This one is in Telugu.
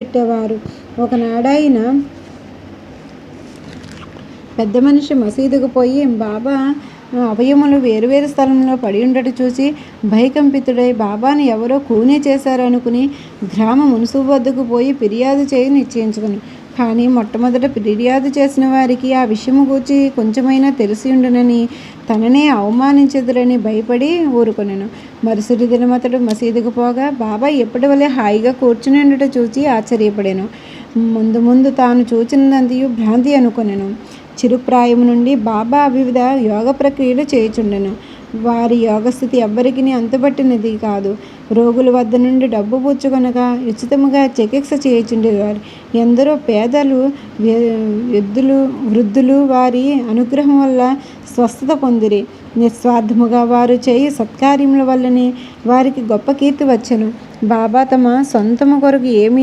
పెట్టేవారు. ఒకనాడాయన పెద్ద మనిషి మసీదుకు పోయి బాబా అవయములు వేరువేరు స్థలంలో పడి ఉండట చూసి భయకంపితుడై బాబాను ఎవరో కూనీ చేశారనుకుని గ్రామ మున్సిపు వద్దకు పోయి ఫిర్యాదు చేయి నిశ్చయించుకుని. కానీ మొట్టమొదట ఫిర్యాదు చేసిన వారికి ఆ విషయము గూర్చి కొంచెమైనా తెలిసి ఉండునని, తననే అవమానించెదరని భయపడి ఊరుకొనెను. మరుసటి దినమతడు మసీదుకు పోగా బాబా ఎప్పటి వలె హాయిగా కూర్చుని ఉండుట చూచి ఆశ్చర్యపడెను. ముందు ముందు తాను చూచినదంతయు భ్రాంతి అనుకొనెను. చిరుప్రాయము నుండి బాబా వివిధ యోగ ప్రక్రియలు చేయుచుండెను. వారి యోగస్థితి ఎవ్వరికి అంతుపట్టినది కాదు. రోగుల వద్ద నుండి డబ్బు పుచ్చుకొనగా ఉచితముగా చికిత్స చేయుచుండేవారు. ఎందరో పేదలు, వృద్ధులు వారి అనుగ్రహం వల్ల స్వస్థత పొందిరి. నిస్వార్థముగా వారు చేయి సత్కార్యముల వల్లనే వారికి గొప్ప కీర్తి వచ్చెను. బాబా తమ సొంతము కొరకు ఏమీ